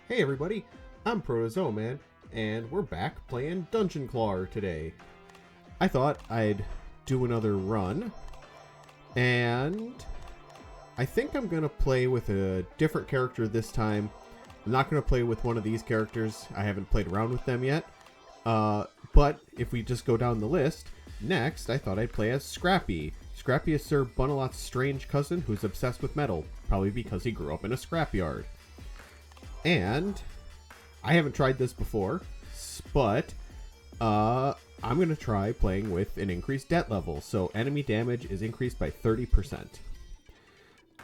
Hey everybody, I'm Protozoman, and we're back playing Dungeon Clawler today. I thought I'd do another run, and I think I'm going to play with a different character this time. I'm not going to play with one of these characters. I haven't played around with them yet. But if we just go down the list, next I thought I'd play as Scrappy. Scrappy is Sir Bunalot's strange cousin who's obsessed with metal, probably because he grew up in a scrapyard. And I haven't tried this before, but I'm going to try playing with an increased debt level. So enemy damage is increased by 30%.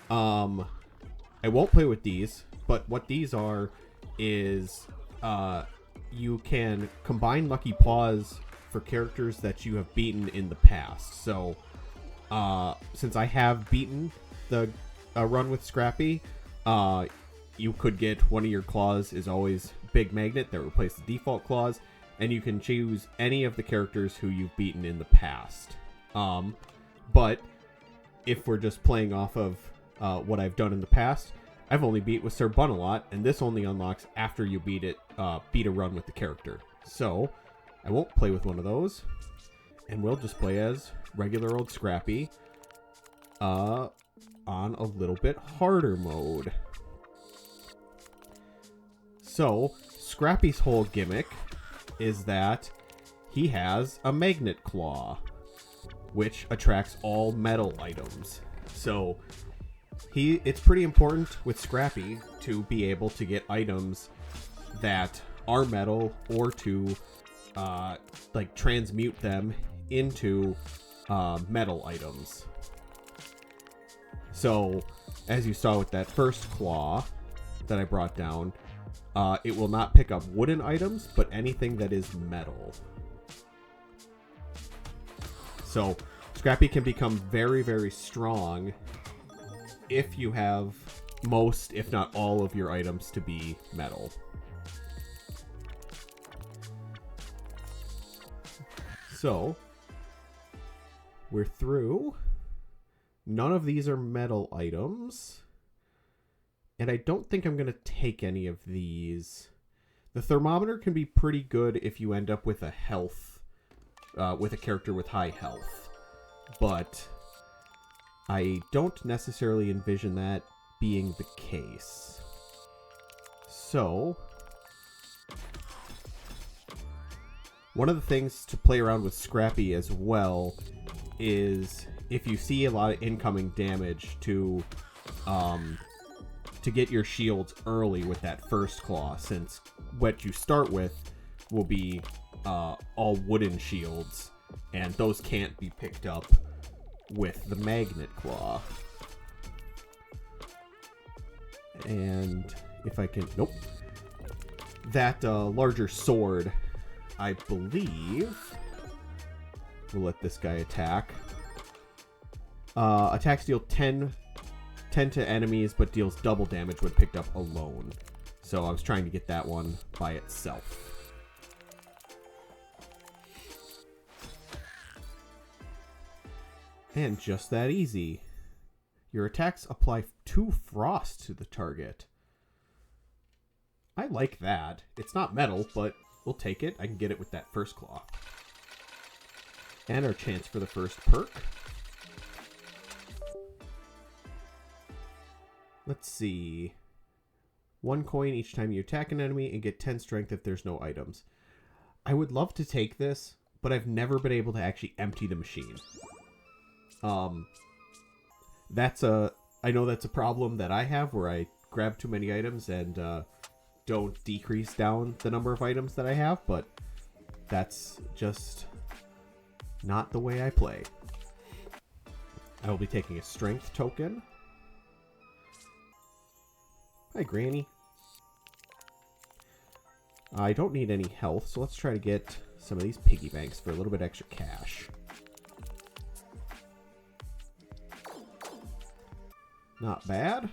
I won't play with these, but what these are is you can combine Lucky Paws for characters that you have beaten in the past. So since I have beaten the run with Scrappy, you could get one of your claws is always Big Magnet that replaces the default claws, and you can choose any of the characters who you've beaten in the past. But if we're just playing off of what I've done in the past, I've only beat with Sir Bunalot, and this only unlocks after you beat a run with the character. So I won't play with one of those, and we'll just play as regular old Scrappy on a little bit harder mode. So, Scrappy's whole gimmick is that he has a magnet claw, which attracts all metal items. So, it's pretty important with Scrappy to be able to get items that are metal or to transmute them into metal items. So, as you saw with that first claw that I brought down, it will not pick up wooden items, but anything that is metal. So, Scrappy can become very, very strong if you have most, if not all, of your items to be metal. So, we're through. None of these are metal items. And I don't think I'm going to take any of these. The thermometer can be pretty good if you end up with a character with high health. But I don't necessarily envision that being the case. So, one of the things to play around with Scrappy as well is if you see a lot of incoming damage to get your shields early with that first claw, since what you start with will be all wooden shields, and those can't be picked up with the magnet claw. And if I can... Nope. That larger sword, I believe... We'll let this guy attack. Attacks deal 10 to enemies, but deals double damage when picked up alone. So I was trying to get that one by itself. And just that easy. Your attacks apply 2 frost to the target. I like that. It's not metal, but we'll take it. I can get it with that first claw. And our chance for the first perk. Let's see. 1 coin each time you attack an enemy and get 10 strength if there's no items. I would love to take this, but I've never been able to actually empty the machine. I know that's a problem that I have where I grab too many items and don't decrease down the number of items that I have, but that's just not the way I play. I will be taking a strength token. Hi, Granny. I don't need any health, so let's try to get some of these piggy banks for a little bit extra cash. Not bad.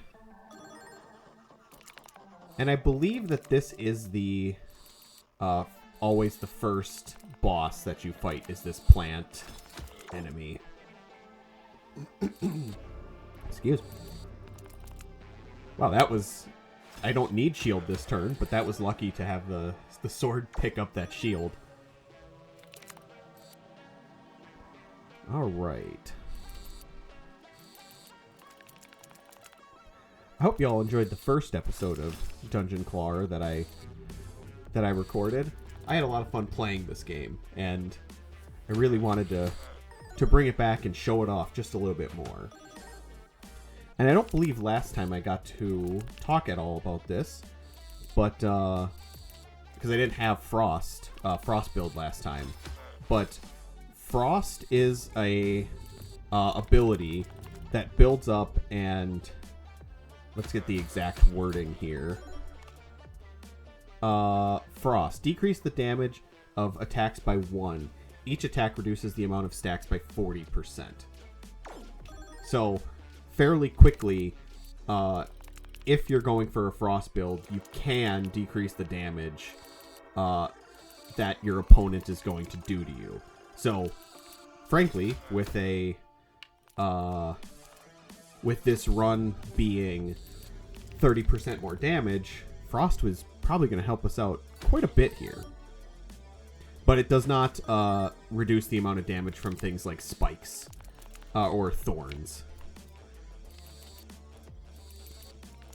And I believe that this is the always the first boss that you fight is this plant enemy. Excuse me. Wow, that was I don't need shield this turn, but that was lucky to have the sword pick up that shield. Alright. I hope you all enjoyed the first episode of Dungeon Clawler that I recorded. I had a lot of fun playing this game, and I really wanted to bring it back and show it off just a little bit more. And I don't believe last time I got to talk at all about this, but because I didn't have Frost build last time. But Frost is a ability that builds up, and let's get the exact wording here. Frost. Decrease the damage of attacks by 1. Each attack reduces the amount of stacks by 40%. So, fairly quickly, if you're going for a Frost build, you can decrease the damage that your opponent is going to do to you. So, frankly, with this run being 30% more damage, Frost was probably going to help us out quite a bit here. But it does not reduce the amount of damage from things like spikes or thorns.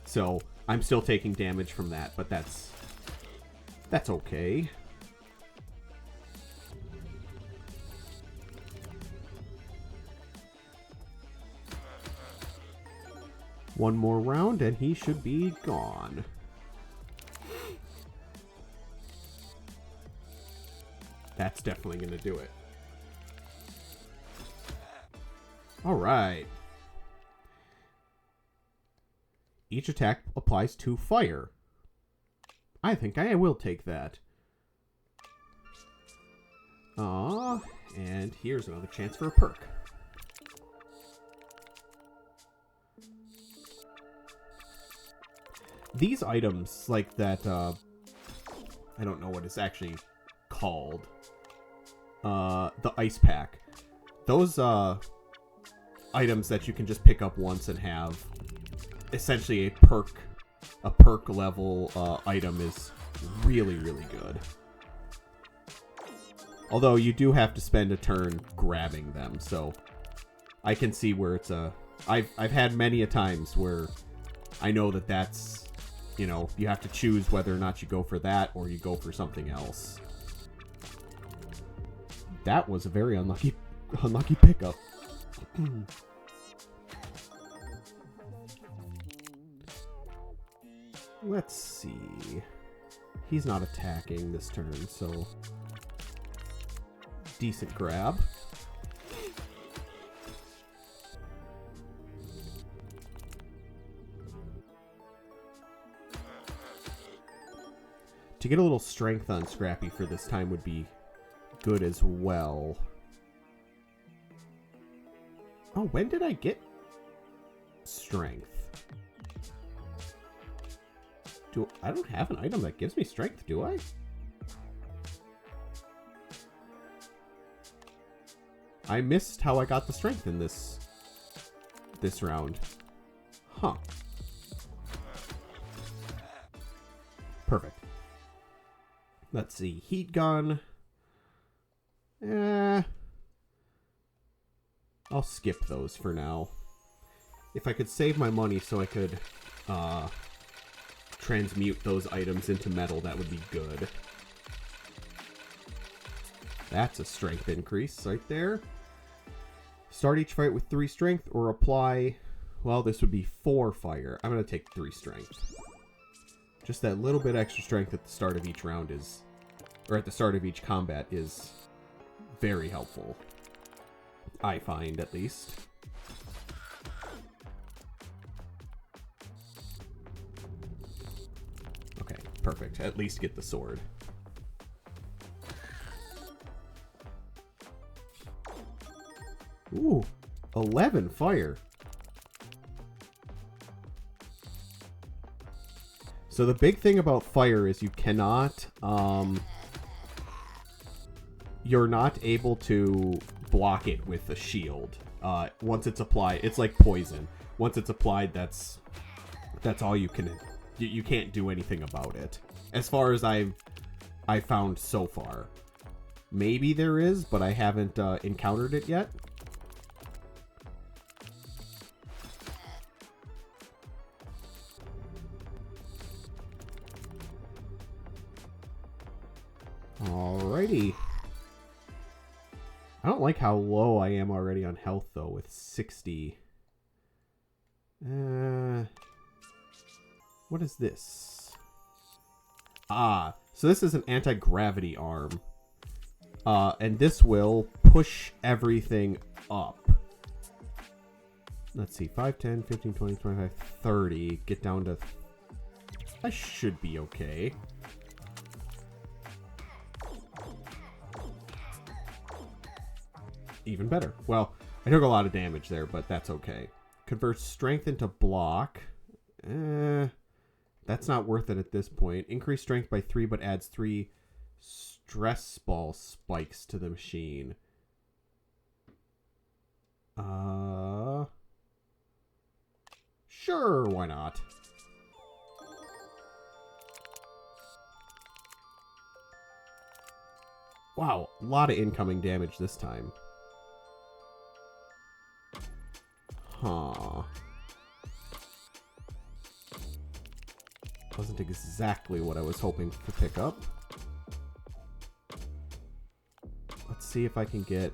So I'm still taking damage from that, but that's okay. One more round and he should be gone. That's definitely going to do it. All right. Each attack applies to fire. I think I will take that. And here's another chance for a perk. These items, like that, I don't know what it's actually called. The ice pack. Those items that you can just pick up once and have essentially a perk level item is really, really good. Although you do have to spend a turn grabbing them, so I can see where it's I've had many a times where I know that's, you know, you have to choose whether or not you go for that or you go for something else. That was a very unlucky pickup. Let's see. He's not attacking this turn, so decent grab. To get a little strength on Scrappy for this time would be good as well. Oh, when did I get strength? I don't have an item that gives me strength, do I? I missed how I got the strength in this round. Huh. Perfect. Let's see. Heat gun. I'll skip those for now. If I could save my money so I could transmute those items into metal, that would be good. That's a strength increase right there. Start each fight with 3 strength or apply... Well, this would be 4 fire. I'm going to take 3 strength. Just that little bit extra strength at the start of each round is... Or at the start of each combat is very helpful. I find, at least. Okay, perfect. At least get the sword. Ooh, 11 fire. So the big thing about fire is you cannot, you're not able to block it with a shield. Once it's applied, it's like poison. Once it's applied, that's all you can You can't do anything about it. As far as I found so far. Maybe there is, but I haven't encountered it yet. Alrighty. I don't like how low I am already on health, though, with 60. What is this? Ah, so this is an anti-gravity arm. And this will push everything up. Let's see, 5, 10, 15, 20, 25, 30. Get down to... I should be okay. Even better. Well, I took a lot of damage there, but that's okay. Converts strength into block. That's not worth it at this point. Increase strength by 3, but adds 3 stress ball spikes to the machine. Sure, why not? Wow, a lot of incoming damage this time. Huh. Wasn't exactly what I was hoping to pick up. Let's see if I can get...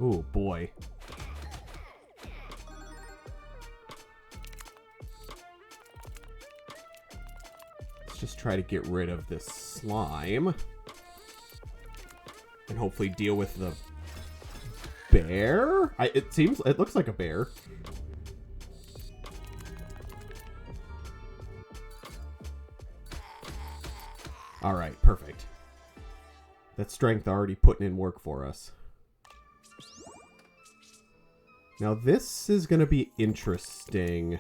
Ooh, boy. Let's just try to get rid of this slime. And hopefully deal with the bear? It looks like a bear. Alright, perfect. That strength already putting in work for us. Now this is going to be interesting.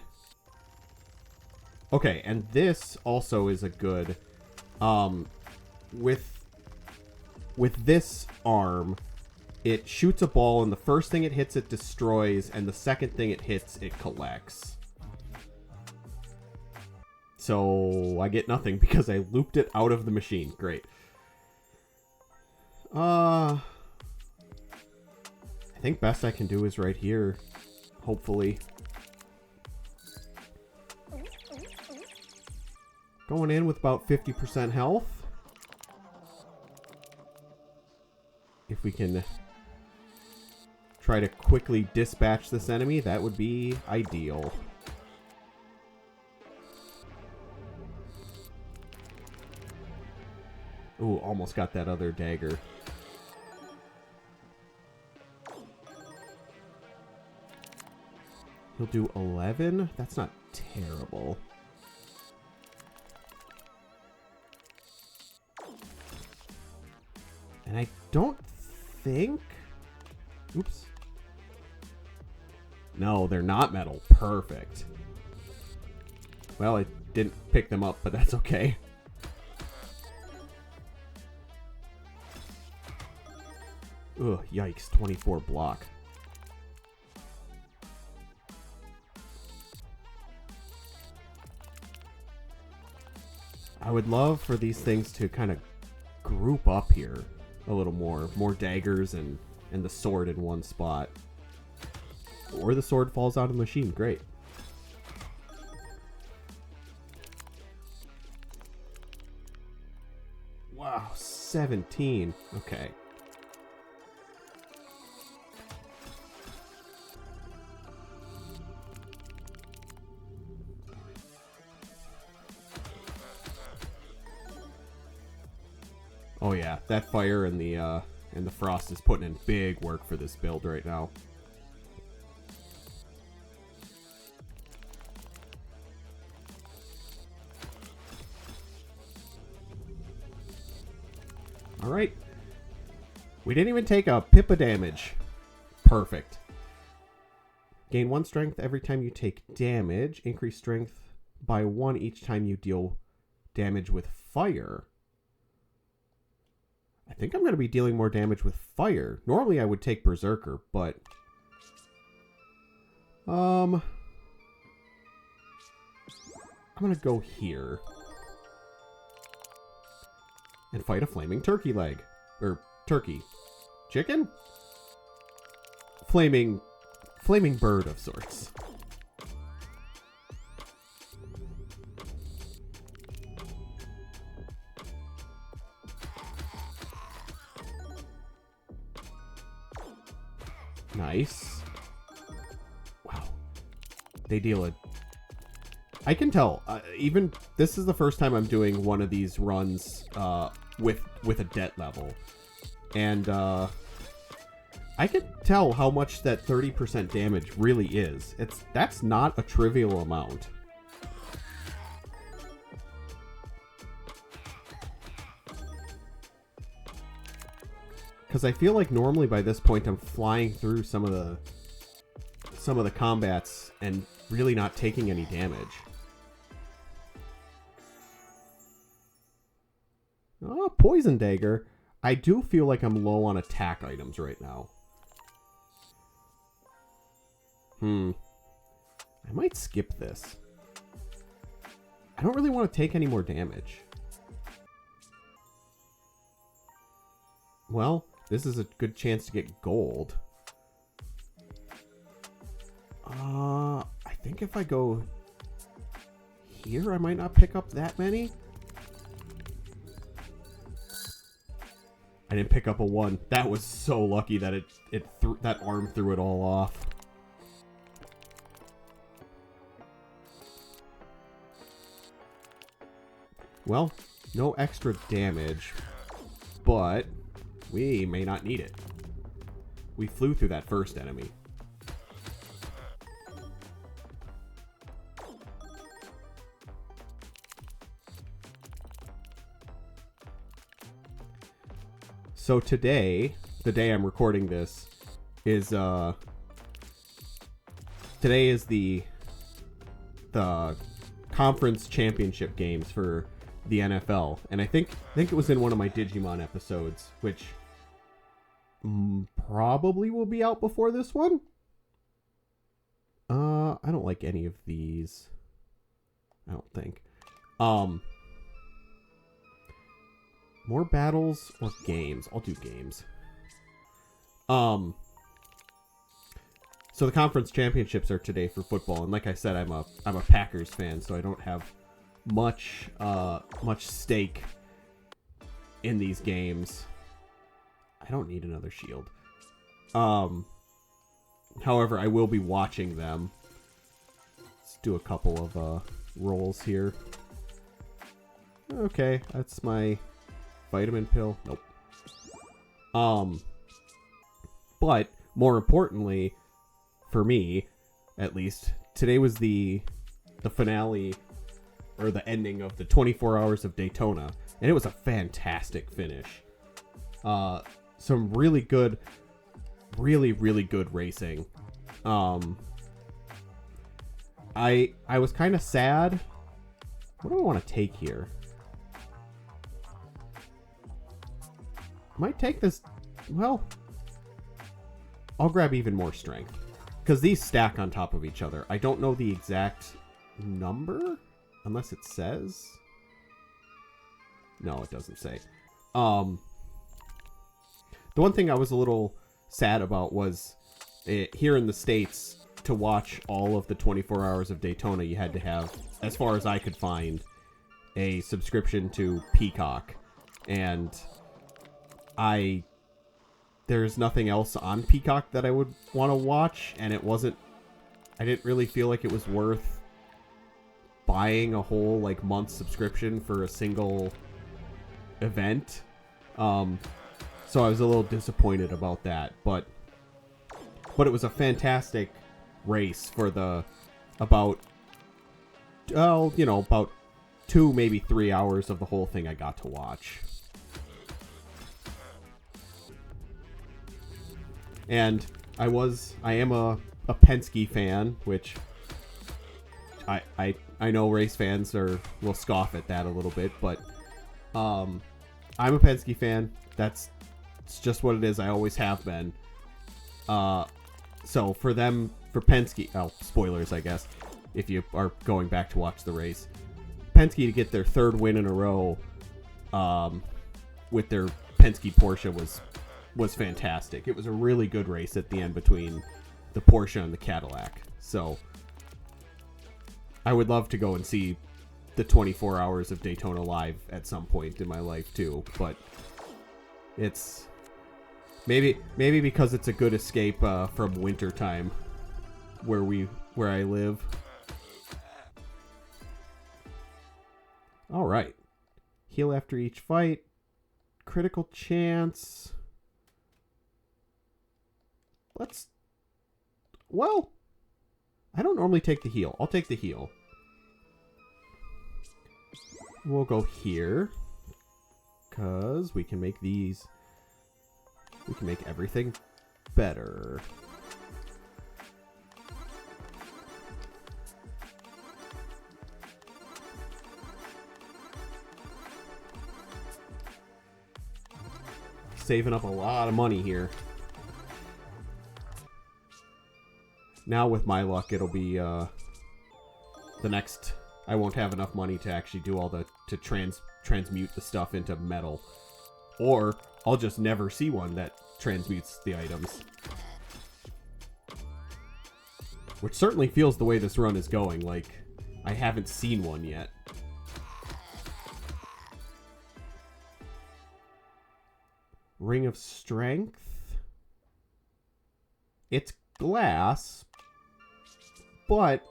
Okay, and this also is a good... With this arm, it shoots a ball, and the first thing it hits, it destroys, and the second thing it hits, it collects. So I get nothing because I looped it out of the machine. Great. I think best I can do is right here. Hopefully. Going in with about 50% health. If we can try to quickly dispatch this enemy, that would be ideal. Ooh, almost got that other dagger. He'll do 11? That's not terrible. And I don't think... Oops. No, they're not metal. Perfect. Well, I didn't pick them up, but that's okay. Ugh, yikes. 24 block. I would love for these things to kind of group up here a little more. More daggers and the sword in one spot. Or the sword falls out of the machine. Great. Wow, 17. Okay. Oh yeah, that fire and the frost is putting in big work for this build right now. Alright. We didn't even take a pip of damage. Perfect. Gain 1 strength every time you take damage. Increase strength by 1 each time you deal damage with fire. I think I'm going to be dealing more damage with fire. Normally I would take Berserker, but... I'm going to go here. And fight a flaming turkey leg. Or turkey. Chicken? Flaming bird of sorts. Nice. Wow. They deal a... I can tell. Even this is the first time I'm doing one of these runs with a debt level. And I can tell how much that 30% damage really is. That's not a trivial amount. Because I feel like normally by this point I'm flying through some of the combats and really not taking any damage. Oh, Poison Dagger. I do feel like I'm low on attack items right now. I might skip this. I don't really want to take any more damage. Well, this is a good chance to get gold. I think if I go here, I might not pick up that many. I didn't pick up a 1. That was so lucky that that arm threw it all off. Well, no extra damage, but we may not need it. We flew through that first enemy. So today, the day I'm recording this, is today is the conference championship games for the NFL, and I think it was in one of my Digimon episodes, which probably will be out before this one. I don't like any of these. I don't think. More battles or games? I'll do games. So the conference championships are today for football, and like I said, I'm a Packers fan, so I don't have much stake in these games. I don't need another shield. However, I will be watching them. Let's do a couple of rolls here. Okay, that's my vitamin pill. Nope. But more importantly, for me, at least, today was the finale, or the ending of the 24 Hours of Daytona, and it was a fantastic finish. Some really good, really good racing. I was kind of sad. What do I want to take here? Might take this. Well, I'll grab even more strength, because these stack on top of each other. I don't know the exact number, unless it says. No, it doesn't say. The one thing I was a little sad about was here in the States, to watch all of the 24 Hours of Daytona, you had to have, as far as I could find, a subscription to Peacock. And there's nothing else on Peacock that I would want to watch, and I didn't really feel like it was worth buying a whole month subscription for a single event. So I was a little disappointed about that, but it was a fantastic race for about 2, maybe 3 hours of the whole thing I got to watch. And I am a Penske fan, which I know race fans will scoff at that a little bit, but I'm a Penske fan. it's just what it is. I always have been. So for Penske, spoilers, I guess, if you are going back to watch the race, Penske to get their third win in a row, with their Penske Porsche was fantastic. It was a really good race at the end between the Porsche and the Cadillac. So I would love to go and see the 24 hours of Daytona live at some point in my life too, but it's maybe because it's a good escape from winter time where I live. All right. Heal after each fight. Critical chance. Well, I don't normally take the heal. I'll take the heal. We'll go here, because we can make these... We can make everything better. Saving up a lot of money here. Now with my luck, it'll be the next... I won't have enough money to actually do all to transmute the stuff into metal. Or I'll just never see one that transmutes the items. Which certainly feels the way this run is going. Like, I haven't seen one yet. Ring of Strength. It's glass, but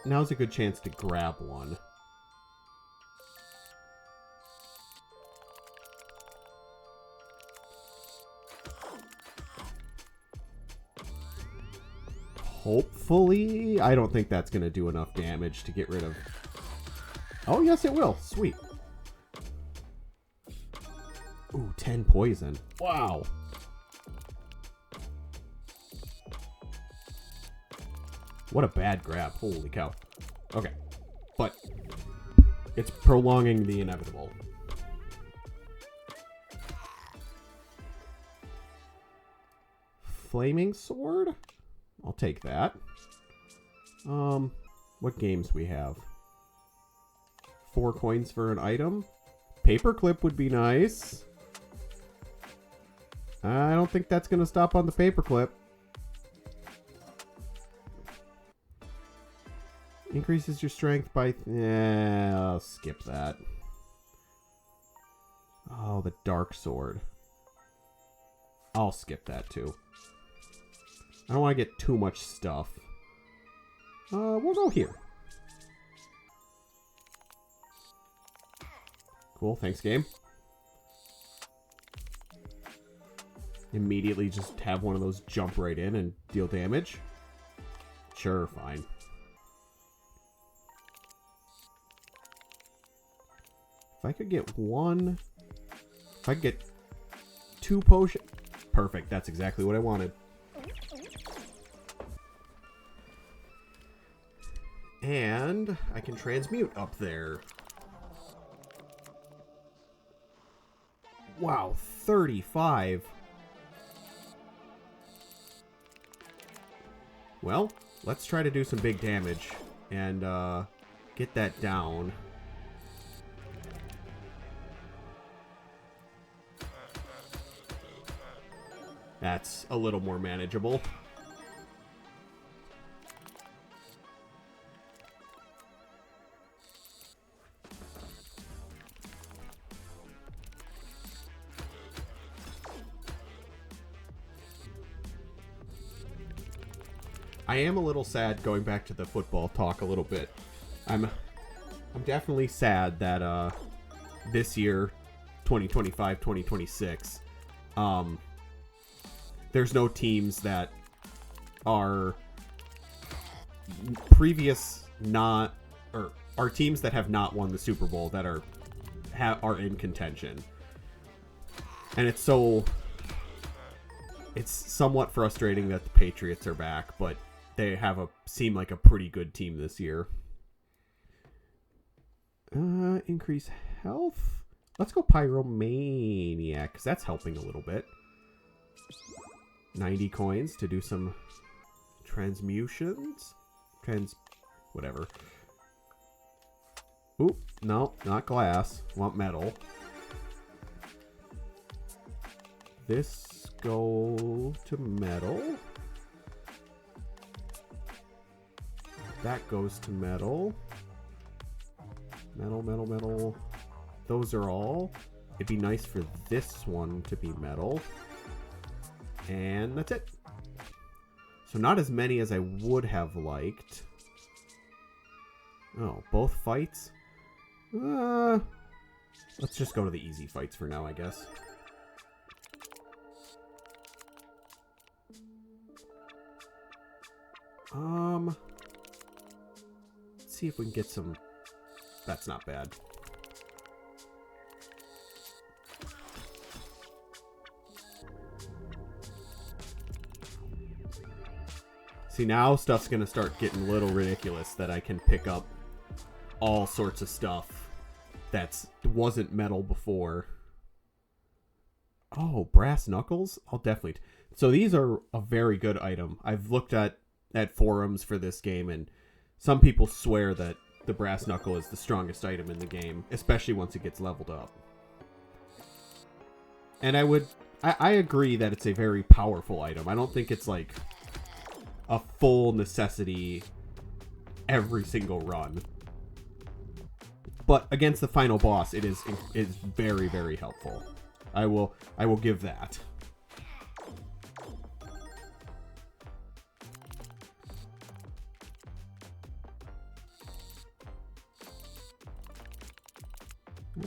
now's a good chance to grab one. Hopefully, I don't think that's going to do enough damage to get rid of... Oh, yes, it will. Sweet. Ooh, 10 poison. Wow. What a bad grab. Holy cow. Okay. But it's prolonging the inevitable. Flaming Sword? I'll take that. What games we have? 4 coins for an item. Paperclip would be nice. I don't think that's going to stop on the paperclip. Increases your strength by... I'll skip that. Oh, the Dark Sword. I'll skip that too. I don't want to get too much stuff. We'll go here. Cool, thanks game. Immediately just have one of those jump right in and deal damage. Sure, fine. If I could get one... If I could get 2 potions... Perfect, that's exactly what I wanted. And I can transmute up there. Wow, 35. Well, let's try to do some big damage and get that down. That's a little more manageable. I am a little sad, going back to the football talk a little bit. I'm definitely sad that this year, 2025, 2026, there's no teams that are are teams that have not won the Super Bowl that are in contention. And it's somewhat frustrating that the Patriots are back, but they seem like a pretty good team this year. Increase health? Let's go Pyromaniac, because that's helping a little bit. 90 coins to do some transmutions? Whatever. Oop, no, not glass. Want metal. This go to metal. That goes to metal. Metal, metal, metal. Those are all. It'd be nice for this one to be metal. And that's it. So not as many as I would have liked. Oh, both fights? Let's just go to the easy fights for now, I guess. Let's see if we can get some... That's not bad. See, now stuff's gonna start getting a little ridiculous that I can pick up all sorts of stuff that wasn't metal before. Oh, brass knuckles? I'll definitely... So these are a very good item. I've looked at forums for this game, and some people swear that the brass knuckle is the strongest item in the game, especially once it gets leveled up. And I agree that it's a very powerful item. I don't think it's like a full necessity every single run. But against the final boss, it is very, very helpful. I will give that.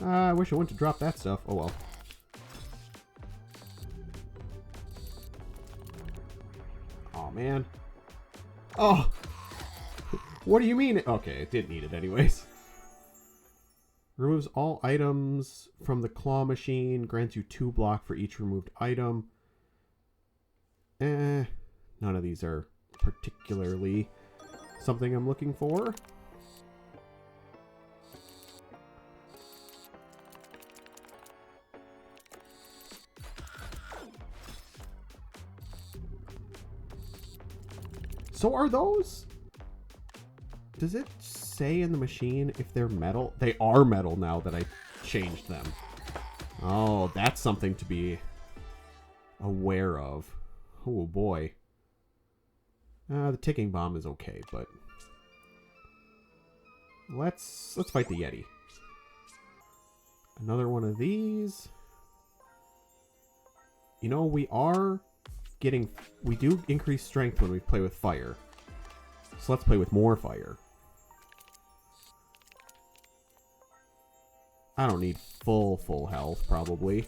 I wish I went to drop that stuff. Oh well. Oh man. Oh! What do you mean? Okay, it didn't need it anyways. Removes all items from the claw machine. Grants you 2 block for each removed item. None of these are particularly something I'm looking for. So are those... Does it say in the machine if they're metal? They are metal now that I changed them. Oh, that's something to be aware of. Oh boy. The ticking bomb is okay, but let's fight the Yeti. Another one of these. You know, we do increase strength when we play with fire. So let's play with more fire. I don't need full health, probably.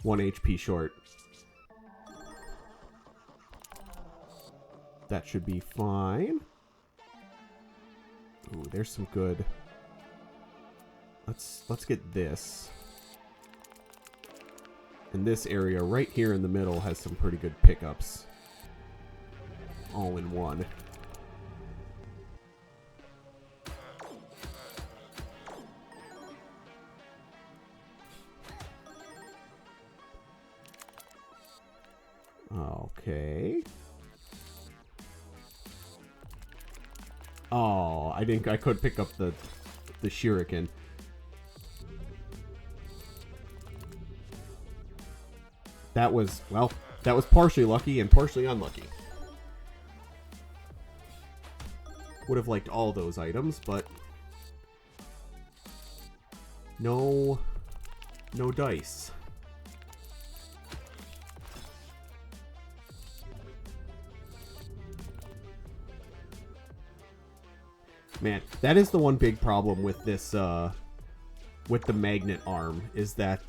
1 HP short. That should be fine. Ooh, there's some good... Let's get this. And this area right here in the middle has some pretty good pickups. All in one. Okay. Oh, I could pick up the shuriken. That was partially lucky and partially unlucky. Would have liked all those items, but no dice. Man, that is the one big problem with this, with the magnet arm, is that,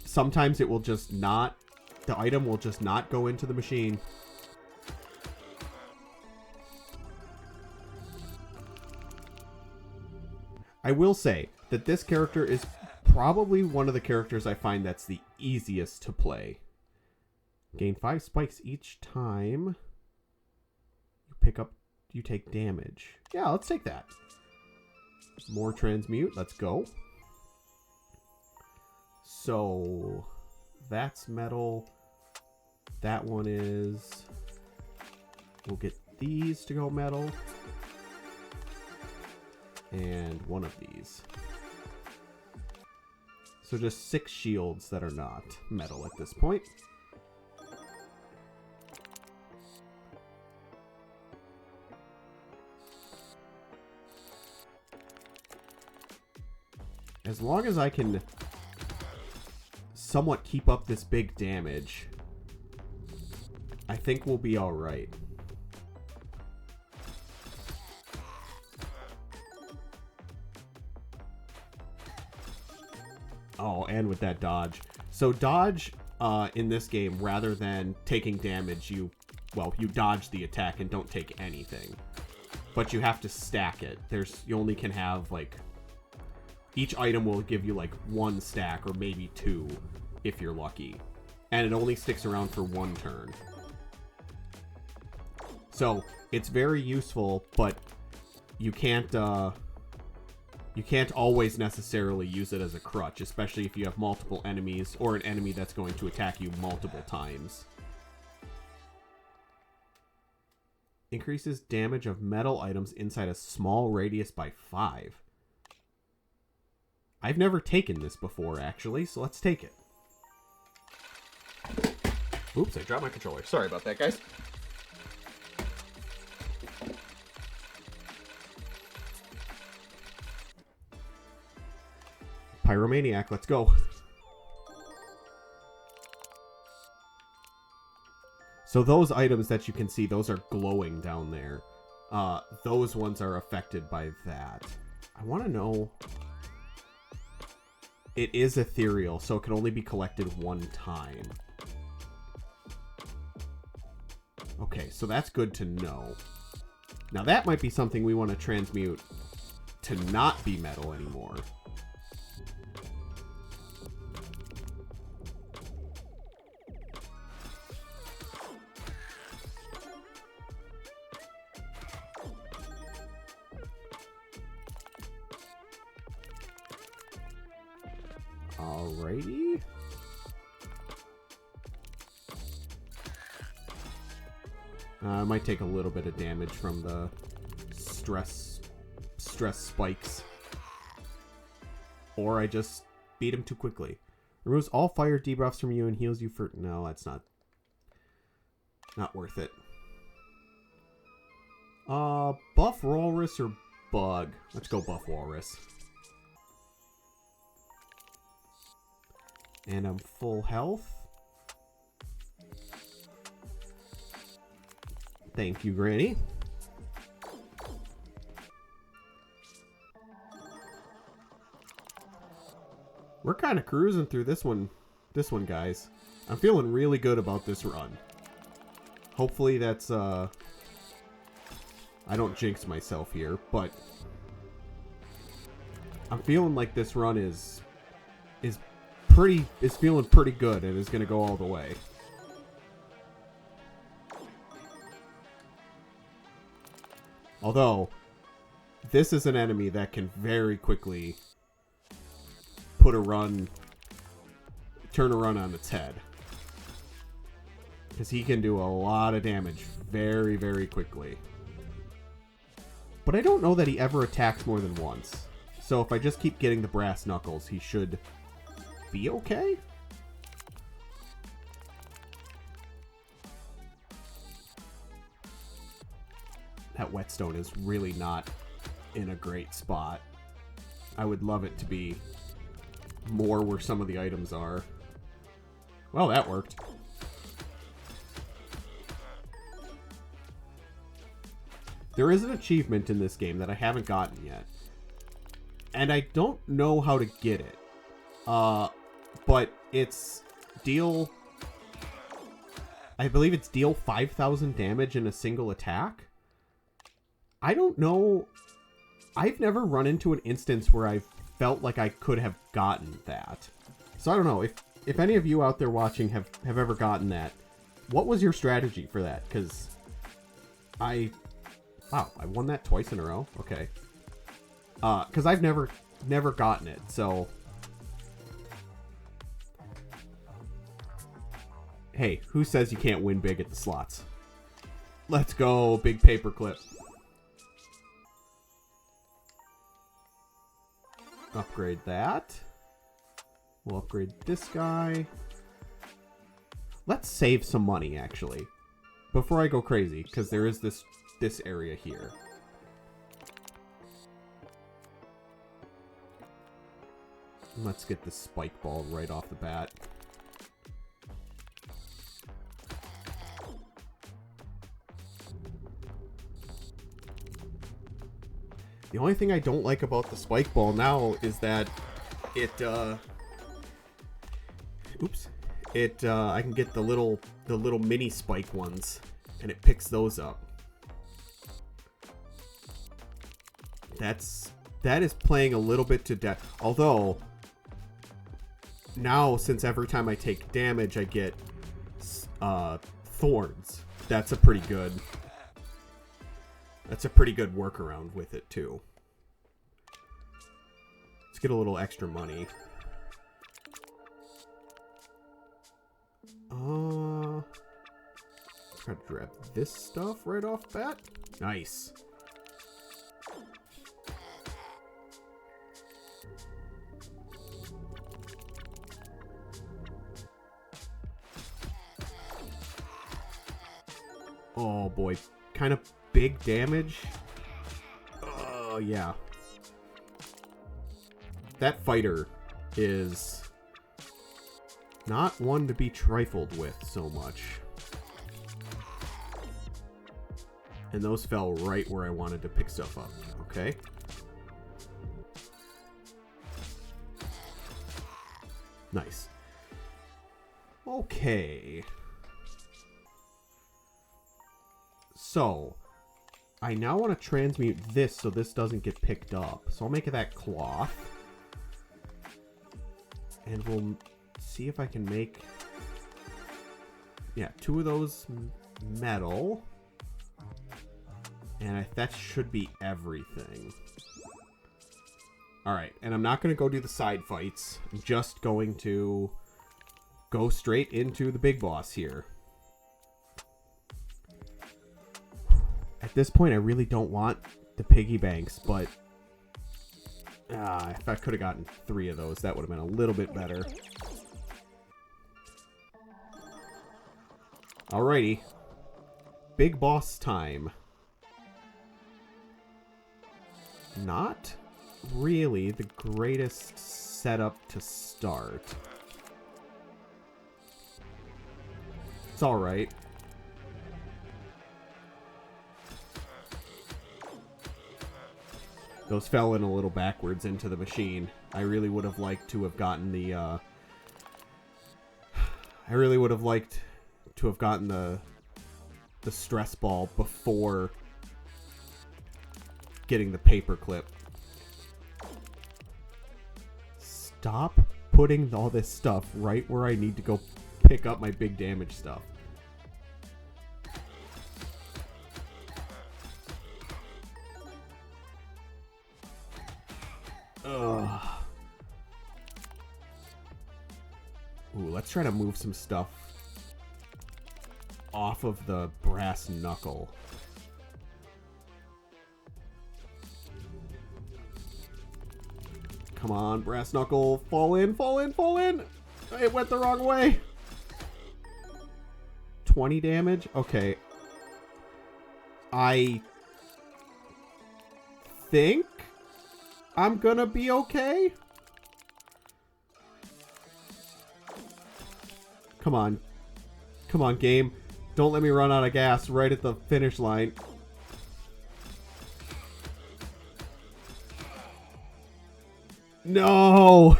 sometimes it will just not, the item will just not go into the machine. I will say that this character is probably one of the characters I find that's the easiest to play. Gain 5 spikes each time you pick up you take damage? Yeah, let's take that. More transmute. Let's go. So that's metal. That one is... We'll get these to go metal. And one of these. So just 6 shields that are not metal at this point. As long as I can somewhat keep up this big damage, I think we'll be alright. Oh, and with that dodge. So dodge in this game, rather than taking damage, you dodge the attack and don't take anything. But you have to stack it. You only can have, like... Each item will give you, like, 1 stack, or maybe 2, if you're lucky. And it only sticks around for 1 turn. So, it's very useful, but you can't always necessarily use it as a crutch, especially if you have multiple enemies, or an enemy that's going to attack you multiple times. Increases damage of metal items inside a small radius by 5. I've never taken this before, actually, so let's take it. Oops, I dropped my controller. Sorry about that, guys. Pyromaniac, let's go. So those items that you can see, those are glowing down there. Those ones are affected by that. I want to know... It is ethereal, so it can only be collected 1 time. Okay, so that's good to know. Now that might be something we want to transmute to not be metal anymore. Alrighty. I might take a little bit of damage from the stress spikes. Or I just beat him too quickly. Removes all fire debuffs from you and heals you for... No, that's not worth it. Buff Walrus or Bug? Let's go Buff Walrus. And I'm full health. Thank you, Granny. We're kind of cruising through this one, guys. I'm feeling really good about this run. Hopefully that's, I don't jinx myself here, but I'm feeling like this run is feeling pretty good and is going to go all the way. Although, this is an enemy that can very quickly turn a run on its head. Because he can do a lot of damage very, very quickly. But I don't know that he ever attacks more than once. So if I just keep getting the brass knuckles, he should be okay? That whetstone is really not in a great spot. I would love it to be more where some of the items are. Well, that worked. There is an achievement in this game that I haven't gotten yet. And I don't know how to get it. But it's I believe it's deal 5,000 damage in a single attack. I don't know. I've never run into an instance where I felt like I could have gotten that. So I don't know. If any of you out there watching have ever gotten that, what was your strategy for that? Because I Wow, I won that twice in a row. Okay. Because I've never gotten it, so... Hey, who says you can't win big at the slots? Let's go, big paperclip. Upgrade that. We'll upgrade this guy. Let's save some money, actually, before I go crazy, because there is this area here. Let's get the spike ball right off the bat. The only thing I don't like about the spike ball now is that it, I can get the little mini spike ones, and it picks those up. That is playing a little bit to death. Although, now, since every time I take damage, I get, thorns. That's a pretty good workaround with it, too. Let's get a little extra money. Try to grab this stuff right off the bat. Nice. Oh boy, kind of big damage. Oh yeah. That fighter is not one to be trifled with so much. And those fell right where I wanted to pick stuff up. Okay. Nice. Okay. So, I now want to transmute this so this doesn't get picked up. So I'll make that cloth. And we'll see if I can make... Yeah, 2 of those metal. And that should be everything. Alright, and I'm not going to go do the side fights. I'm just going to go straight into the big boss here. At this point, I really don't want the piggy banks, but if I could have gotten 3 of those, that would have been a little bit better. Alrighty. Big boss time. Not really the greatest setup to start. It's alright. Those fell in a little backwards into the machine. I really would have liked to have gotten the, I really would have liked to have gotten the stress ball before getting the paperclip. Stop putting all this stuff right where I need to go pick up my big damage stuff. Ugh. Ooh, let's try to move some stuff off of the brass knuckle. Come on, brass knuckle. Fall in, fall in, fall in. It went the wrong way. 20 damage? Okay. I think I'm gonna be okay. Come on. Come on, game. Don't let me run out of gas right at the finish line. No!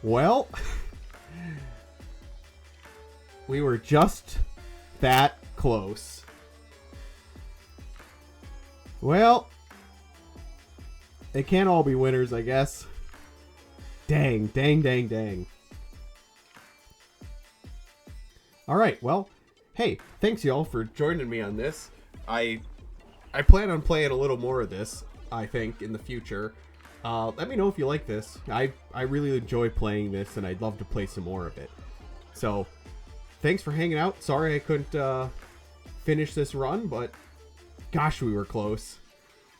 Well, we were just that close. Well, they can't all be winners, I guess. Dang, dang, dang, dang. All right, well, hey, thanks y'all for joining me on this. I plan on playing a little more of this, I think, in the future. Let me know if you like this. I really enjoy playing this, and I'd love to play some more of it. So, thanks for hanging out. Sorry I couldn't finish this run, but gosh, we were close.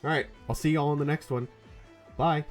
All right, I'll see y'all in the next one. Bye.